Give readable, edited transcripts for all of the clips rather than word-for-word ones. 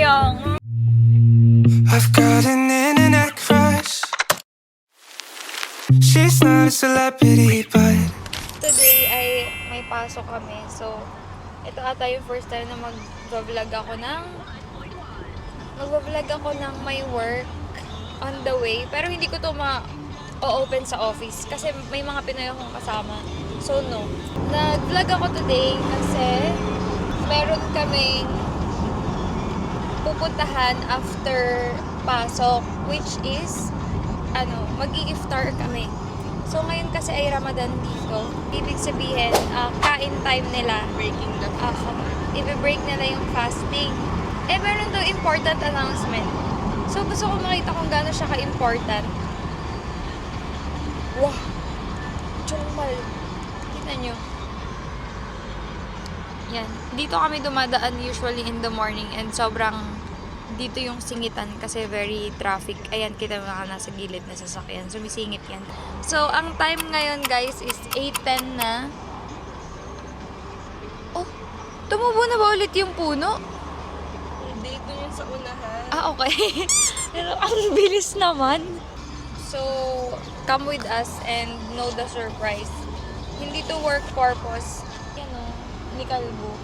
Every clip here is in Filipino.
lang. I've got an internet crush. She's not a celebrity, but Today ay may pasok kami. So, ito ata yung first time na mag-vlog ako ng my work on the way. Pero hindi ko to ma-open sa office kasi may mga Pinoy akong kasama. So, no. Nag-vlog ako today kasi meron kaming pupuntahan after pasok, which is mag-i-iftar kami. So ngayon kasi ay Ramadan dito. Ibig sabihin, kain time nila. Breaking the fast. I-break nila yung fasting. Meron daw important announcement. So gusto ko makita kung gaano siya ka-important. Wow! Chungmal. Kita nyo. Yan. Dito kami dumadaan usually in the morning and sobrang dito yung singitan kasi very traffic. Ayan, kita mo ka nasa gilid na sasakyan. Sumisingit yan. So, ang time ngayon guys is 8:10 na. Oh, tumubo na ba ulit yung puno? Dito yun sa unahan. Okay. Pero ang bilis naman. So, come with us and know the surprise. Hindi to work purpose. Yan o, ni Kalbo.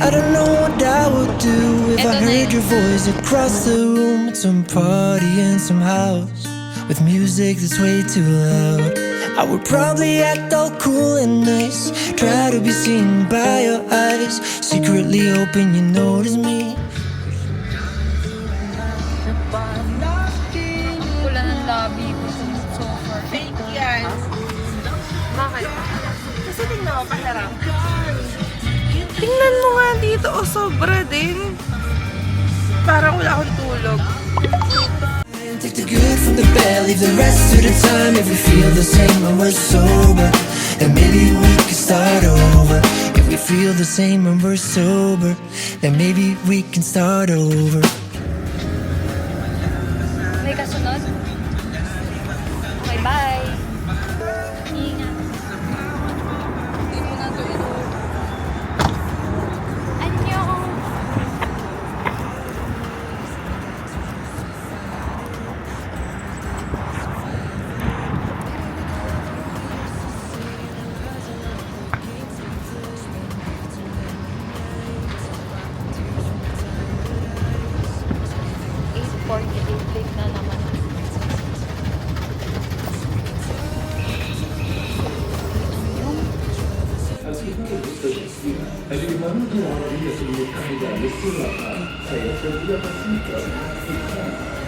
I don't know what I would do if I heard your voice across the room at some party in some house with music that's way too loud. I would probably act all cool and nice, try to be seen by your eyes, secretly hoping you notice me. Pula ng labi ko so far. Fake yan. Bakit? Kasi tingnan mo, paharap. Tingnan mo nga dito, sobra din. Parang wala akong tulog. Take the good from the bad, leave the rest to the time. If we feel the same when we're sober, then maybe we can start over. If we feel the same when we're sober, then maybe we can start over. May kasunod? Okay, bye! Ingat. Hindi mo na ito ito. Annyeong! Late na naman.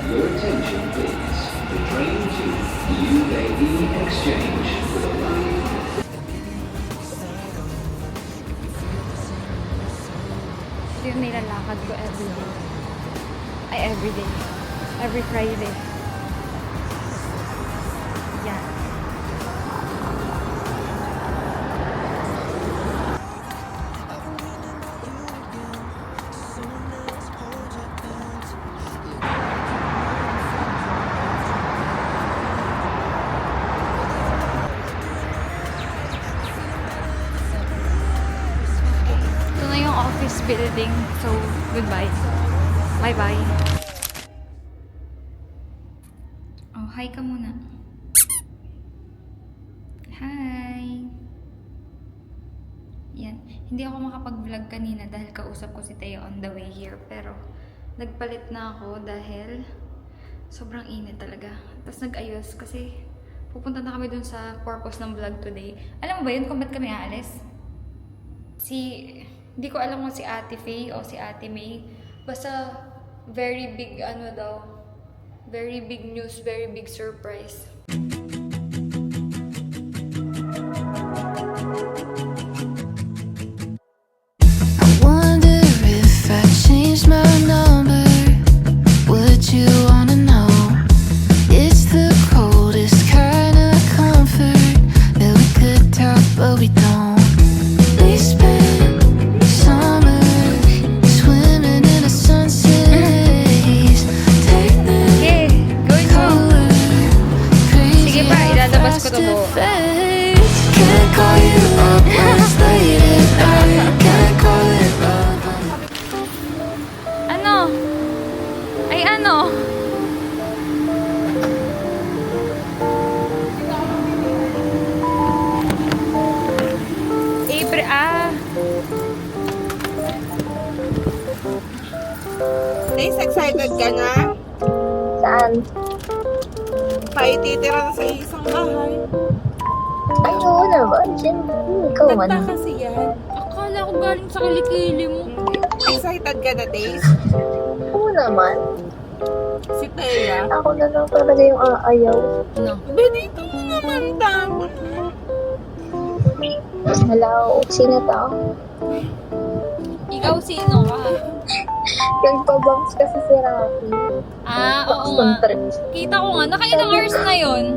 Your attention please. The train to UAE Exchange will arrive. Ito yung nilalakad ko everyday. Everyday. Every Friday. Yan. Ito na yung office building. So, goodbye. Bye-bye. Oh, hi ka muna. Hi! Yan. Hindi ako makapag-vlog kanina dahil kausap ko si Teo on the way here. Pero, nagpalit na ako dahil sobrang init talaga. Tapos nag-ayos kasi pupunta na kami dun sa purpose ng vlog today. Alam mo ba yun kung ba't kami aalis? Hindi ko alam kung si Ate Faye o si Ate May. Basta, very big, very big news, very big surprise. I wonder if I changed my number. Would you wanna know? It's the coldest kind of comfort that we could talk, but we don't. We spent summer swimming in a sunset haze. Take the Days, excited ka na? Saan? Tayo titira na sa isang bahay. Ay, oo naman. Siyempre, ikaw man. Ganda kasi yan. Akala ko galing sa kilikili mo. Excited ka na, Days? Oo naman. Si Thea. Ako na lang talaga yung aayaw. No. Benito mo naman, tama. Hello, sino to? Ikaw sino ka? Nagpa-box kasi si Rafi. Ah, Box oo ng nga. trips. Kita ko nga. Nakailang hours na yun?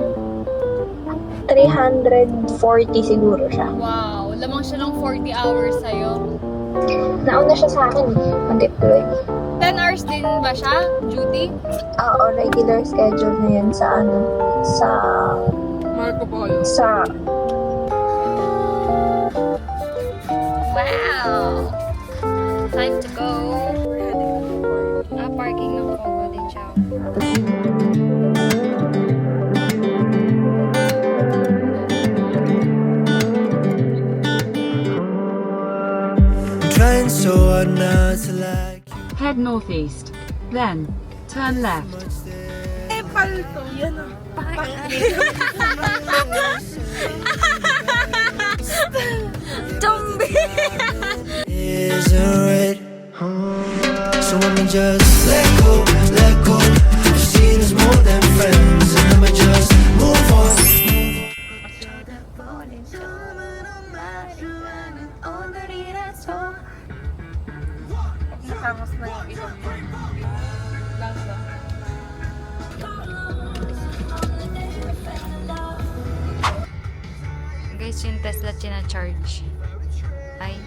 340 siguro siya. Wow. Lamang siya ng 40 hours sa'yo. Nauna siya sa akin eh, mag-deploy. 10 hours din ba siya? Duty? Oo, regular schedule na yan sa ano, Marco Polo. sa Wow! Time to go. Parking ng Fogo de Chao. I'm trying so hard not to like you. Head northeast, then turn left. Eh, palto. Yan ah. Isn't right. So I'ma just let go, let go. I've seen us more than friends, and I'ma just move on. Nakangos na yung ibang lasa. Guys, yung Tesla charge. Ay.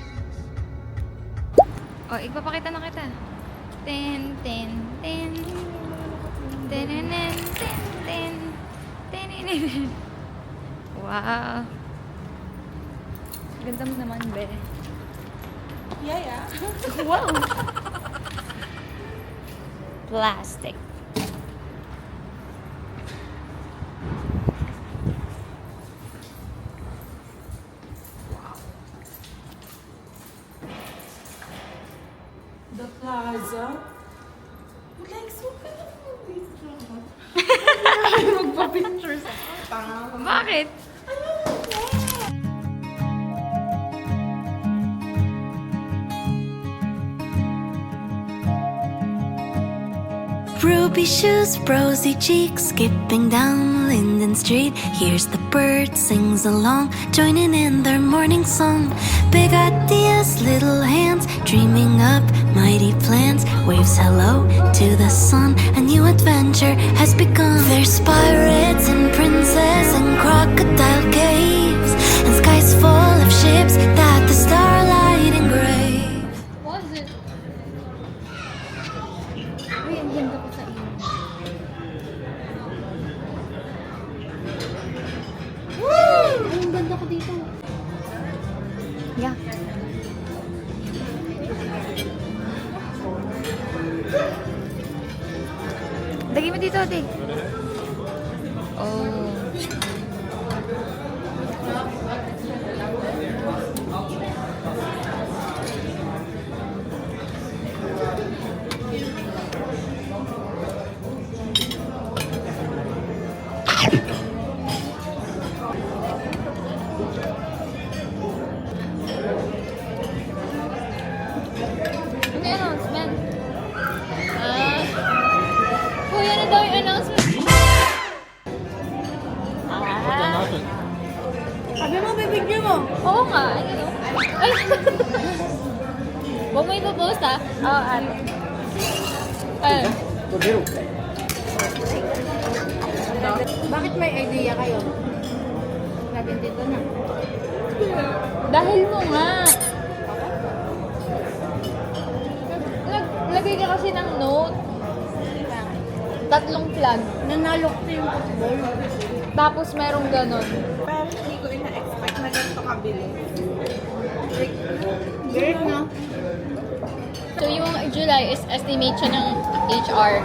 Oh, ipapakita na kita. Ten, ten, ten. Tenenen, ten, ten. Tenenen. Wow. Ganda mo naman, be. Yeah. Wow. Plastic. The Plaza. Like, so ka na mag-picture. Magpa-picture sa tanga. Bakit? Ruby shoes, rosy cheeks, skipping down Linden Street. Here's the bird sings along, joining in their morning song. Big ideas, little hands, dreaming up mighty plans. Waves hello to the sun, a new adventure has begun. There's pirates and princes and crocodile caves, and skies full of ships that the starlight engrave. What is it? Uy, ang ganda ko sa iyo. Ay, ang ganda ko dito. Yeah. Lagay mo dito, ate. Oh. May announcement. Kuya na daw yung announcement. Sabi mo, bibigyan mo. Oo nga. Ano? Ay! Huwag mo ipopost ha? Oo, ate. Ay. Bakit may idea kayo? Sabi dito na. Dahil mo nga. Naglagay ka kasi ng note. 3 flag. Nanalo ko yung football. Tapos merong ganon. Pero hindi ko ina-expect na ganito kabilis. Great na. So yung July is estimate siya ng HR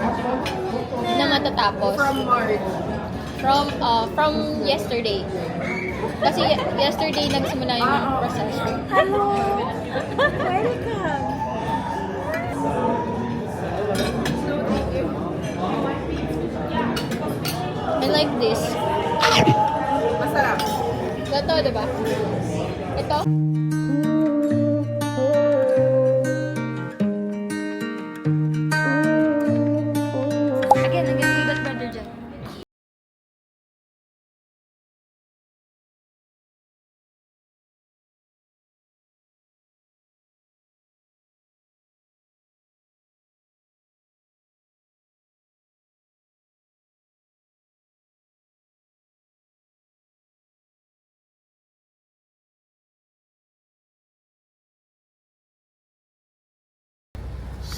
na matatapos. From March. From yesterday. Kasi yesterday nagsimula yung process. Hello! Welcome!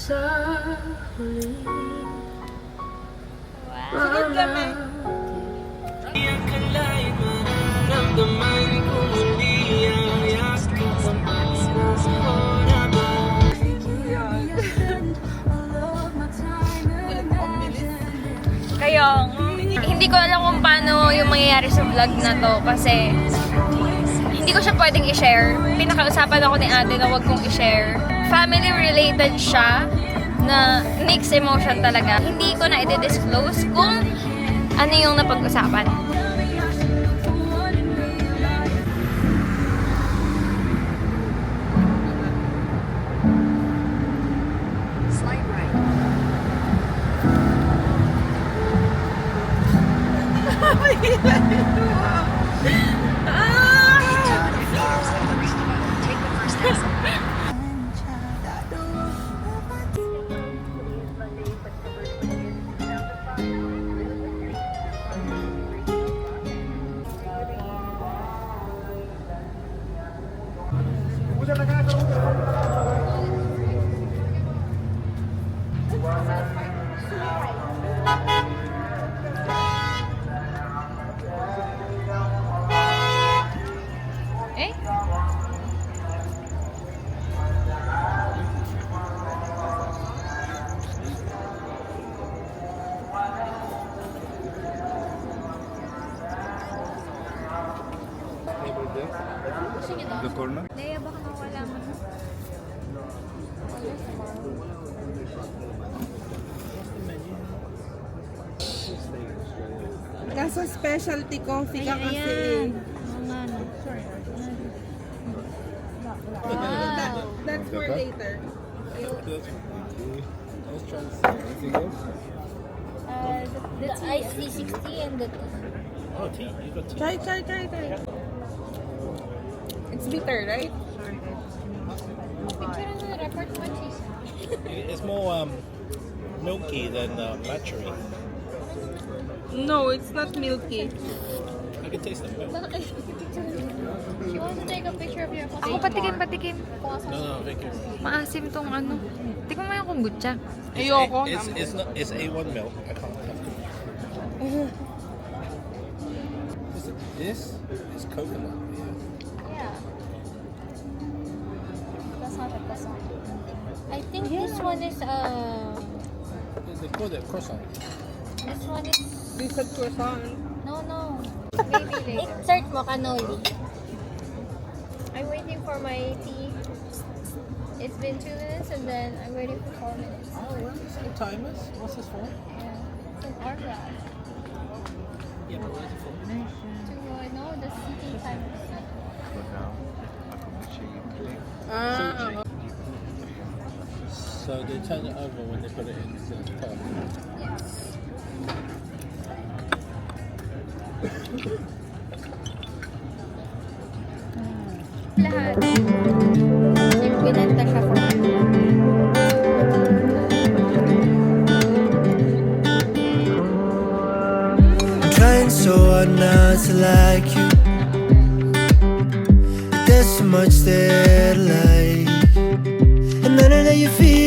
Sunod kami. Kaya, hindi ko alam kung paano yung mangyayari sa vlog na to kasi hindi ko siya pwedeng i-share. Pinakausapan ako ni ate na wag kong i-share. Family related siya na mixed emotion talaga. Hindi ko na i-disclose kung ano yung napag-usapan. Eh? The corner? Leia, baka mawala mo na. Nasa specialty coffee ka kasi. That's for later. Let's try to see. Anything else? The iced tea 60 and the Oh, tea. You got tea. Try. It's bitter, right? It's more milky than matcha. No, it's not milky. I can taste the milk. You want to take a picture of your Ako patikim. No, thank you. Maasim tong ano. Tikman mo yung kombucha. Ayoko. It's A1 milk. I can't have it. This is coconut. Yeah. That's not a croissant. I think this one is They call it croissant. this one is This is croissant. no. Maybe later. Insert mo cannoli. I'm waiting for my tea. It's been 2 minutes and then I'm waiting for 4 minutes. Oh, where is the timers? What's this for? Yeah. It's an hourglass. Yeah, but where's it for? To know the seating timers. Ah, So they turn it over when they put it into the pot. Lahat. Yung binenta siya for I'm trying so hard not to like you. There's so much that I like, and none of that you feel